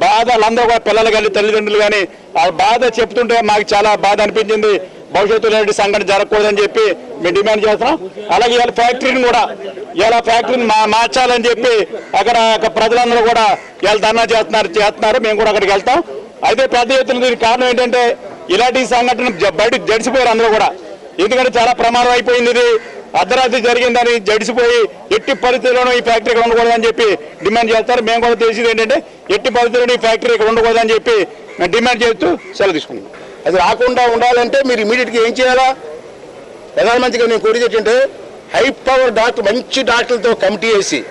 బాధ వాళ్ళందరూ కూడా పిల్లలు కానీ తల్లిదండ్రులు కానీ ఆ బాధ చెప్తుంటే మాకు చాలా బాధ అనిపించింది. భవిష్యత్తులో ఇలాంటి సంఘటన జరగకూడదని చెప్పి మేము డిమాండ్ చేస్తున్నాం. అలాగే ఇవాళ ఫ్యాక్టరీని కూడా ఫ్యాక్టరీని మార్చాలని చెప్పి అక్కడ ప్రజలందరూ కూడా ఇవాళ ధర్నా చేస్తున్నారు. మేము కూడా అక్కడికి వెళ్తాం. అయితే పెద్ద ఎత్తున దీనికి కారణం ఏంటంటే ఇలాంటి సంఘటన బయట జడిసిపోయారు అందరూ కూడా. ఎందుకంటే చాలా ప్రమాదం అయిపోయింది, ఇది అర్ధరాత్రి జరిగిందని జడిసిపోయి ఎట్టి పరిస్థితుల్లోనూ ఈ ఫ్యాక్టరీ ఇక్కడ ఉండకూడదని చెప్పి డిమాండ్ చేస్తారు. మేము కూడా తెలిసింది ఏంటంటే ఎట్టి పరిస్థితుల్లోనూ ఈ ఫ్యాక్టరీ ఇక్కడ ఉండకూడదని చెప్పి మేము డిమాండ్ చేస్తూ సెలవు తీసుకున్నాం. అది రాకుండా ఉండాలంటే మీరు ఇమీడియట్గా ఏం చేయాలా? ప్రధానమంత్రిగా నేను కోరేది ఏంటంటే హై పవర్ డాక్టర్, మంచి డాక్టర్లతో కమిటీ వేసి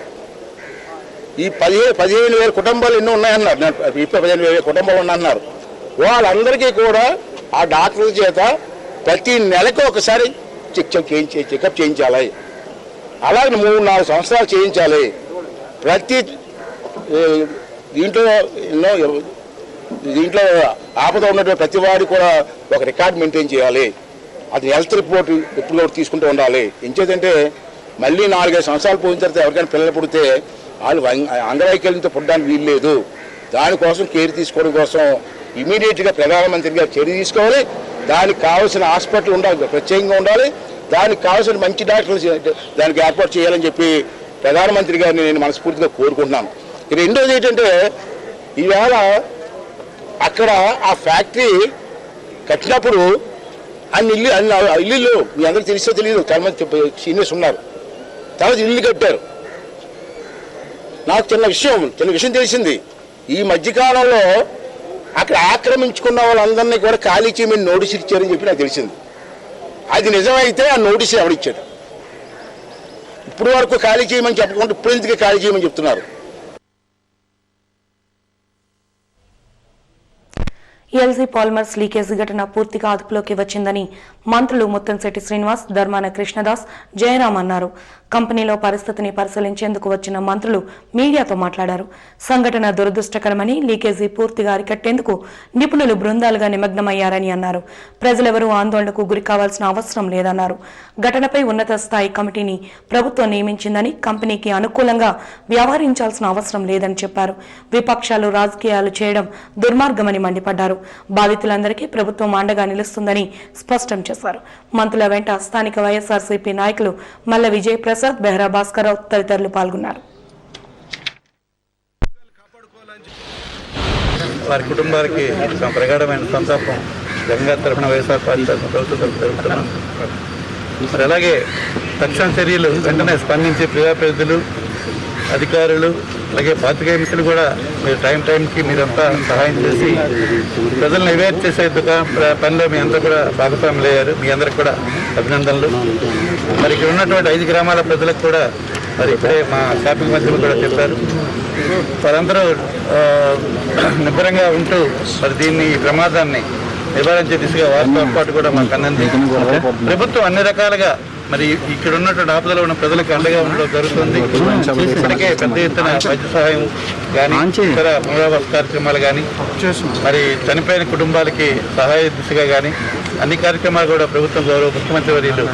ఈ 15,000 కుటుంబాలు ఎన్నో ఉన్నాయన్నారు, 15,000 కుటుంబాలు ఉన్నాయన్నారు, వాళ్ళందరికీ కూడా ఆ డాక్టర్ల చేత ప్రతి నెలకు ఒకసారి చెకప్ చేయించాలి. అలాగే 3-4 సంవత్సరాలు చేయించాలి. ప్రతి దీంట్లో ఆపద ఉన్నటువంటి ప్రతి వాడు కూడా ఒక రికార్డ్ మెయింటైన్ చేయాలి. అది హెల్త్ రిపోర్ట్ ఎప్పుడు తీసుకుంటూ ఉండాలి. ఎంచేదంటే మళ్ళీ 4-5 సంవత్సరాలు పోయిన తర్వాత ఎవరికైనా పిల్లలు పుడితే వాళ్ళు అంగవైకల్యంతో పుట్టడానికి వీలు లేదు. దానికోసం కేర్ తీసుకోవడం కోసం ఇమీడియట్గా ప్రధానమంత్రి గారు చర్య తీసుకోవాలి. దానికి కావాల్సిన హాస్పిటల్ ఉండాలి, ప్రత్యేకంగా ఉండాలి. దానికి కావాల్సిన మంచి డాక్టర్లు దానికి ఏర్పాటు చేయాలని చెప్పి ప్రధానమంత్రి గారిని నేను మనస్ఫూర్తిగా కోరుకుంటున్నాను. రెండోది ఏంటంటే ఈవేళ అక్కడ ఆ ఫ్యాక్టరీ కట్టినప్పుడు అన్ని ఇల్లు మీ అందరికి తెలిసో తెలియదు, చాలా మంది సీనియర్స్ ఉన్నారు, తర్వాత ఇల్లు కట్టారు. నాకు చిన్న విషయం తెలిసింది. ఈ మధ్యకాలంలో అక్కడ ఆక్రమించుకున్న వాళ్ళందరినీ కూడా ఖాళీ చేయమని నోటీస్ ఇచ్చారని చెప్పి నాకు తెలిసింది. అది నిజమైతే ఆ నోటీస్ ఎవరిచ్చాడు? ఇప్పుడు వరకు ఖాళీ చేయమని చెప్పకుండా ఇప్పుడు ఎందుకు ఖాళీ చేయమని చెప్తున్నారు? ఎల్జీ పాలిమర్స్ లీకేజ్ ఘటన పూర్తిగా అదుపులోకి వచ్చిందని మంత్రులు ముత్తంశెట్టి శ్రీనివాస్, ధర్మాన కృష్ణదాస్, జయరాం అన్నారు. కంపెనీలో పరిస్థితిని పరిశీలించేందుకు వచ్చిన మంత్రులు మీడియాతో మాట్లాడారు. సంఘటన దురదృష్టకరమని, లీకేజీ పూర్తిగా అరికట్టేందుకు నిపుణులు బృందాలుగా నిమగ్నమయ్యారని అన్నారు. ప్రజలెవరూ ఆందోళనకు గురి కావాల్సిన అవసరం లేదన్నారు. ఘటనపై ఉన్నత స్థాయి కమిటీని ప్రభుత్వం నియమించిందని, కంపెనీకి అనుకూలంగా వ్యవహరించాల్సిన అవసరం లేదని చెప్పారు. విపక్షాలు రాజకీయాలు చేయడం దుర్మార్గమని మండిపడ్డారు. బాధితులందరికీ ప్రభుత్వం అండగా నిలుస్తుందని స్పష్టం చేశారు. మంత్రుల వెంట స్థానిక వైఎస్ఆర్సీపీ నాయకులు మల్ల విజయ్ ప్రసాద్, బెహ్రా భాస్కరరావు తదితరులు పాల్గొన్నారు. వారి కుటుంబానికి ప్రగాఢమైన సంతాపం జగన్ తరఫున వైఎస్ఆర్ పార్టీ ప్రభుత్వం జరుగుతున్నాం. మరి అలాగే తక్షణ చర్యలు వెంటనే స్పందించి ప్రజాప్రతినిధులు, అధికారులు, అలాగే పాత్రికేయ మిత్రులు కూడా మీరు టైంకి మీరంతా సహాయం చేసి ప్రజలను అవేర్ చేసే పనిలో మీ అంతా కూడా భాగస్వాములు అయ్యారు. మీ అందరికి కూడా అభినందనలు. మరి ఇక్కడ ఉన్నటువంటి 5 గ్రామాల ప్రజలకు కూడా మరి ఇప్పుడే మా షాపింగ్ మంత్రులు కూడా చెప్పారు, వారందరూ నిబ్బరంగా ఉంటూ మరి దీన్ని ప్రమాదాన్ని నివారించే దిశగా వారితో పాటు కూడా మాకు అందింది. ప్రభుత్వం అన్ని రకాలుగా మరి ఇక్కడ ఉన్నటువంటి ఆపదలో ఉన్న ప్రజలకు అండగా ఉండడం జరుగుతుంది. ఇప్పటికే పెద్ద ఎత్తున వైద్య సహాయం కానీ, ఇతర పునరావాస కార్యక్రమాలు కానీ, మరి చనిపోయిన కుటుంబాలకి సహాయ దిశగా కానీ అన్ని కార్యక్రమాలు కూడా ప్రభుత్వం గౌరవ ముఖ్యమంత్రి వర్యులు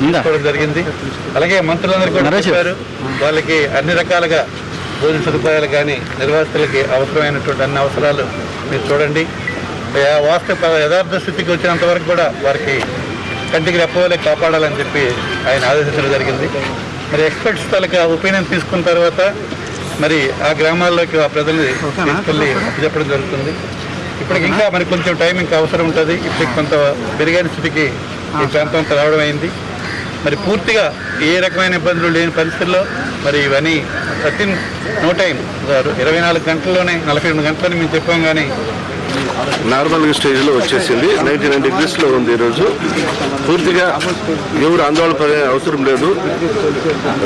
తీసుకోవడం జరిగింది. అలాగే మంత్రులందరూ కూడా చెప్పారు, వాళ్ళకి అన్ని రకాలుగా భోజన సదుపాయాలు కానీ, నిర్వాసితులకి అవసరమైనటువంటి అన్ని అవసరాలు మీరు చూడండి. వాస్తవ యథార్థ స్థితికి వచ్చినంత వరకు కూడా వారికి కంటికి రెప్పవలే కాపాడాలని చెప్పి ఆయన ఆదేశించడం జరిగింది. మరి ఎక్స్పర్ట్స్ తాలూకా ఒపీనియన్ తీసుకున్న తర్వాత మరి ఆ గ్రామాల్లోకి ఆ ప్రజల్ని తీసుకెళ్ళి చెప్పడం జరుగుతుంది. ఇప్పటికి ఇంకా మరి కొంచెం టైం ఇంకా అవసరం ఉంటుంది. ఇప్పటికి కొంత మెరుగైన స్థితికి ఈ ప్రాంతం రావడం అయింది. మరి పూర్తిగా ఏ రకమైన ఇబ్బందులు లేని పరిస్థితుల్లో మరి ఇవన్నీ నో టైం 24 గంటల్లోనే 48 గంటల్లోనే మేము చెప్పాం. కానీ నార్మల్గా స్టేజ్లో వచ్చేసింది. 99 degreesలో ఉంది ఈరోజు. పూర్తిగా ఎవరు ఆందోళన పడే అవసరం లేదు.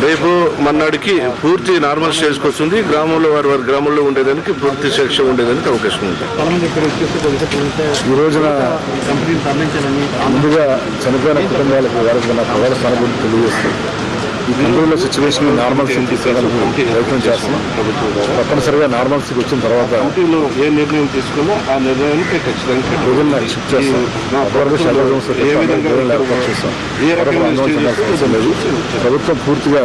రేపు మన్నాడికి పూర్తి నార్మల్ స్టేజ్కి వస్తుంది. గ్రామంలో వారి గ్రామంలో ఉండేదానికి పూర్తి శిక్ష ఉండేదానికి అవకాశం ఉంది. ఈ రోజున ముందుగా చనిపోయిన కుటుంబాలకు వారికి నా ప్రగాఢ సానుభూతి తెలియజేస్తుంది. ఈ కంట్రోల్లో సిచ్యువేషన్ నార్మల్ స్థితి తీసుకురావడానికి ప్రయత్నం చేస్తున్నాం. తప్పనిసరిగా నార్మల్ స్థితికి వచ్చిన తర్వాత ఏ నిర్ణయం తీసుకున్నా ఆ నిర్ణయానికి ఖచ్చితంగా ప్రజలను షిఫ్ట్ చేస్తాం. అప్పటివరకు షెల్టర్ జోన్స్ ఏర్పాటు చేస్తాం. లేదు, ప్రభుత్వం పూర్తిగా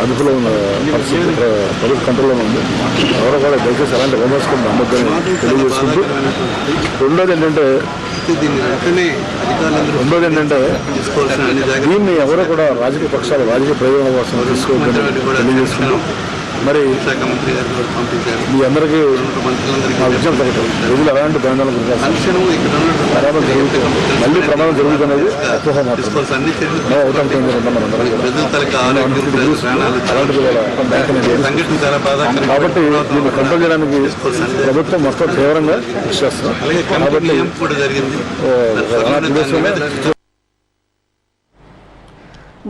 అదుపులో ఉన్న పరిస్థితి ప్రభుత్వ కంట్రోల్లో ఉంది. ఎవరో కూడా దయచేసి అలాంటి విమర్శకులు నమ్మొద్దని తెలియజేసుకుంటూ రెండోది ఏంటంటే దీన్ని ఎవరో కూడా రాజకీయ పక్షాలు రాజకీయ ప్రయోజనం కోసం తీసుకోవద్దని తెలియజేసుకుంటూ మరి మీ అందరికీ నా విజయం తగ్గదు. ప్రజలు ఎలాంటి భయాందోళన ప్రమాదం జరుగుతుంది, మళ్ళీ ప్రమాదం జరుగుతున్నది అపోహ మాత్రమే. అవటానికి కాబట్టి దీన్ని కంట్రోల్ చేయడానికి ప్రభుత్వం మొత్తం తీవ్రంగా కృషి చేస్తుంది. కాబట్టి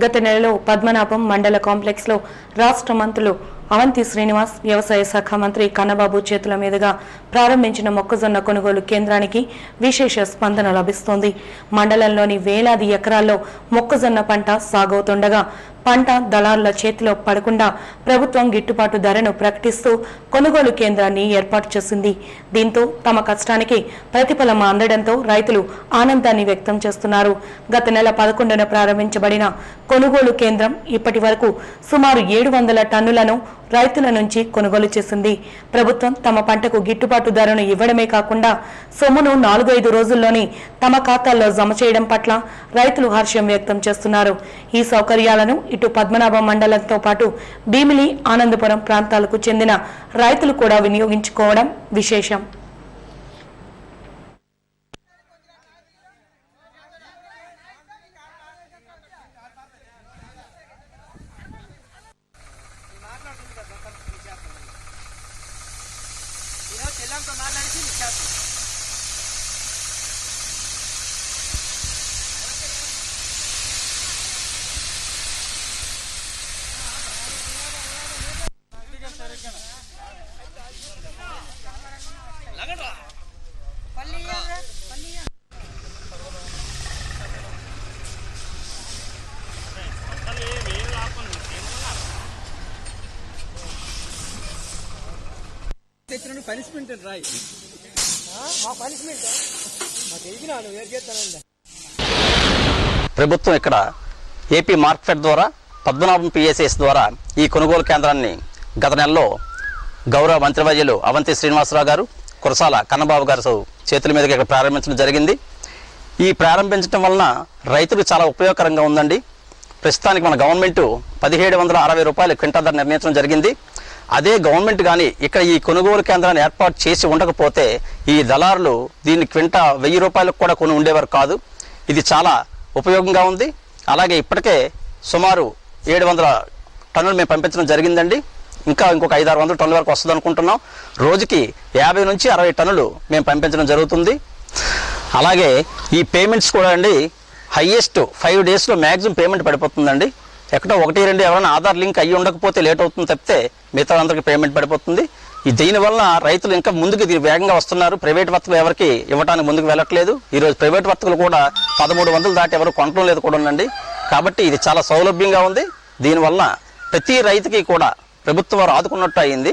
గత నెలలో పద్మనాభం మండల కాంప్లెక్స్ లో రాష్ట్ర మంత్రులు అవంతి శ్రీనివాస్, వ్యవసాయ శాఖ మంత్రి కన్నబాబు చేతుల మీదుగా ప్రారంభించిన మొక్కజొన్న కొనుగోలు కేంద్రానికి విశేష స్పందన లభిస్తోంది. మండలంలోని వేలాది ఎకరాల్లో మొక్కజొన్న పంట సాగవుతుండగా పంట దళారుల చేతిలో పడకుండా ప్రభుత్వం గిట్టుబాటు ధరను ప్రకటిస్తూ కొనుగోలు కేంద్రాన్ని ఏర్పాటు చేసింది. దీంతో తమ కష్టానికి ప్రతిఫలం అందడంతో రైతులు ఆనందాన్ని వ్యక్తం చేస్తున్నారు. గత నెల 11న ప్రారంభించబడిన కొనుగోలు కేంద్రం ఇప్పటి వరకు సుమారు 700 టన్నులను రైతుల నుంచి కొనుగోలు చేసింది. ప్రభుత్వం తమ పంటకు గిట్టుబాటు ధరను ఇవ్వడమే కాకుండా సొమ్మును 4-5 రోజుల్లోనే తమ ఖాతాల్లో జమ చేయడం పట్ల రైతులు హర్షం వ్యక్తం చేస్తున్నారు. ఈ సౌకర్యాలను ఇటు పద్మనాభం మండలంతో పాటు భీమిలి, ఆనందపురం ప్రాంతాలకు చెందిన రైతులు కూడా వినియోగించుకోవడం విశేషం. పనిష్మెంట్ రాయి మా పనిష్మెంట్ మాకు ఎగినాను ఏం చేస్తానండి. ప్రభుత్వం ఇక్కడ ఏపీ మార్కెట్ ద్వారా పద్మనాభం పిఎస్ఎస్ ద్వారా ఈ కొనుగోలు కేంద్రాన్ని గత నెలలో గౌరవ మంత్రివర్యులు అవంతి శ్రీనివాసరావు గారు, కురసాల కన్నబాబు గారు చేతుల మీదుగా ఇక్కడ ప్రారంభించడం జరిగింది. ఈ ప్రారంభించడం వలన రైతులకు చాలా ఉపయోగకరంగా ఉందండి. ప్రస్తుతానికి మన గవర్నమెంట్ 1760 రూపాయలు క్వింటా ధర నిర్ణయించడం జరిగింది. అదే గవర్నమెంట్ కానీ ఇక్కడ ఈ కొనుగోలు కేంద్రాన్ని ఏర్పాటు చేసి ఉండకపోతే ఈ దళారులు దీన్ని క్వింటా 1000 రూపాయలకు కూడా కొని ఉండేవారు కాదు. ఇది చాలా ఉపయోగంగా ఉంది. అలాగే ఇప్పటికే సుమారు 700 టన్నులు మేము పంపించడం జరిగిందండి. ఇంకా ఇంకొక 500-600 టన్నుల వరకు వస్తుంది అనుకుంటున్నాం. రోజుకి 50 నుంచి 60 టన్నులు మేము పంపించడం జరుగుతుంది. అలాగే ఈ పేమెంట్స్ కూడా అండి హైయెస్ట్ 5 డేస్లో మ్యాక్సిమం పేమెంట్ పడిపోతుందండి. ఎక్కడో 1-2 ఎవరైనా ఆధార్ లింక్ అయ్యి ఉండకపోతే లేట్ అవుతుంది తప్పితే మిగతా అందరికీ పేమెంట్ పడిపోతుంది. దీనివల్ల రైతులు ఇంకా ముందుకు వేగంగా వస్తున్నారు. ప్రైవేట్ వర్తకులు ఎవరికి ఇవ్వడానికి ముందుకు వెళ్ళట్లేదు. ఈరోజు ప్రైవేట్ వర్తకులు కూడా 1300 దాటి ఎవరు కొనడం లేదు కూడా ఉందండి. కాబట్టి ఇది చాలా సౌలభ్యంగా ఉంది. దీనివల్ల ప్రతి రైతుకి కూడా ప్రభుత్వం వారు ఆదుకున్నట్టు అయింది.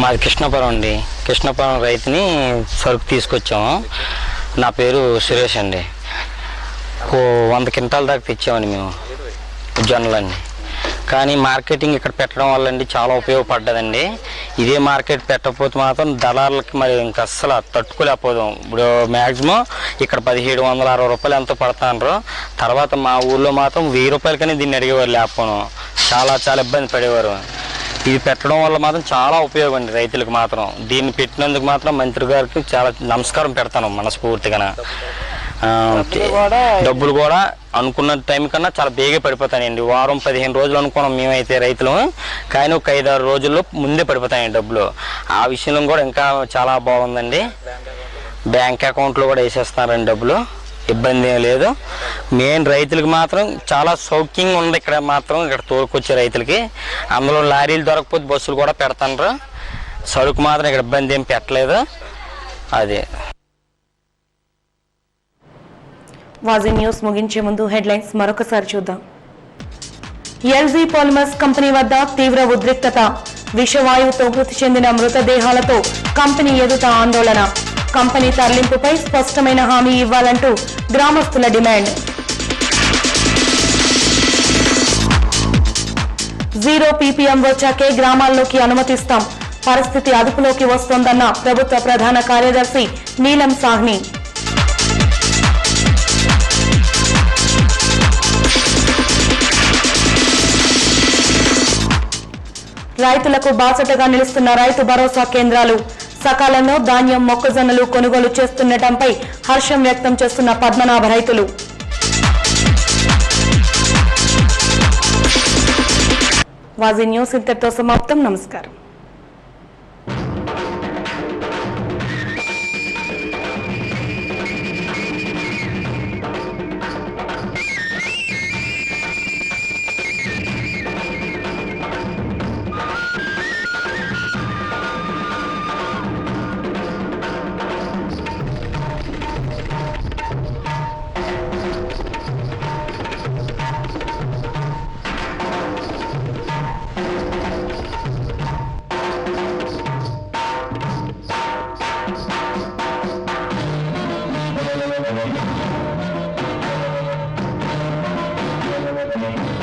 మాది కృష్ణపురం అండి. కృష్ణపురం రైతుని సరుకు తీసుకొచ్చాము. నా పేరు సురేష్ అండి. 100 క్వింటాల దాకా తెచ్చామండి మేము జొన్నలన్నీ. కానీ మార్కెటింగ్ ఇక్కడ పెట్టడం వల్ల అండి చాలా ఉపయోగపడ్డదండి. ఇదే మార్కెట్ పెట్టకపోతే మాత్రం దళారులకి మరి ఇంకా అస్సలు తట్టుకోలేకపోదాం. ఇప్పుడు మ్యాక్సిమం ఇక్కడ 1760 రూపాయలు ఎంతో పడుతున్నారు. తర్వాత మా ఊళ్ళో మాత్రం 1000 రూపాయలకనే దీన్ని అడిగేవారు లేకపోను. చాలా ఇబ్బంది పడేవారు. ఇది పెట్టడం వల్ల మాత్రం చాలా ఉపయోగం అండి రైతులకు మాత్రం. దీన్ని పెట్టినందుకు మాత్రం మంత్రి గారికి చాలా నమస్కారం పెడతాను మనస్ఫూర్తిగా. డబ్బులు కూడా అనుకున్న టైం కన్నా చాలా బేగా పడిపోతాయండి. వారం 15 రోజులు అనుకున్నాం మేమైతే రైతులు, కానీ ఒక 5-6 రోజుల్లో ముందే పడిపోతాయండి డబ్బులు. ఆ విషయంలో కూడా ఇంకా చాలా బాగుందండి. బ్యాంక్ అకౌంట్లో కూడా వేసేస్తున్నారండి డబ్బులు, ఇబ్బంది ఏం లేదు. మెయిన్ రైతులకి మాత్రం చాలా సౌఖ్యంగా ఉంది ఇక్కడ మాత్రం, ఇక్కడ తోలుకొచ్చే రైతులకి. అందులో లారీలు దొరకకపోతే బస్సులు కూడా పెడతారు, సరుకు మాత్రం ఇక్కడ ఇబ్బంది ఏం పెట్టలేదు. అదే వాజీ న్యూస్ ముగించే ముందు హెడ్లైన్స్ మరొకసారి చూద్దాం. ఎల్జీ పాలిమర్స్ కంపెనీ వద్ద తీవ్ర ఉద్రిక్తత, విషవాయువుతో మృతి చెందిన మృతదేహాలతో కంపెనీ ఎదుట ఆందోళన. కంపెనీ తరలింపుపై స్పష్టమైన హామీ ఇవ్వాలంటూ గ్రామస్తుల డిమాండ్. 0 PPM వచ్చాకే గ్రామాల్లోకి అనుమతిస్తాం, పరిస్థితి అదుపులోకి వస్తోందన్న ప్రభుత్వ ప్రధాన కార్యదర్శి నీలం సాహ్ని. రైతులకు బాసటగా నిలుస్తున్న రైతు భరోసా కేంద్రాలు, సకాలంలో ధాన్యం, మొక్కజొన్నలు కొనుగోలు చేస్తుండటంపై హర్షం వ్యక్తం చేస్తున్న పద్మనాభ రైతులు. వాజీ న్యూస్ ఇంతటితో సమాప్తం. నమస్కారం. Thank you.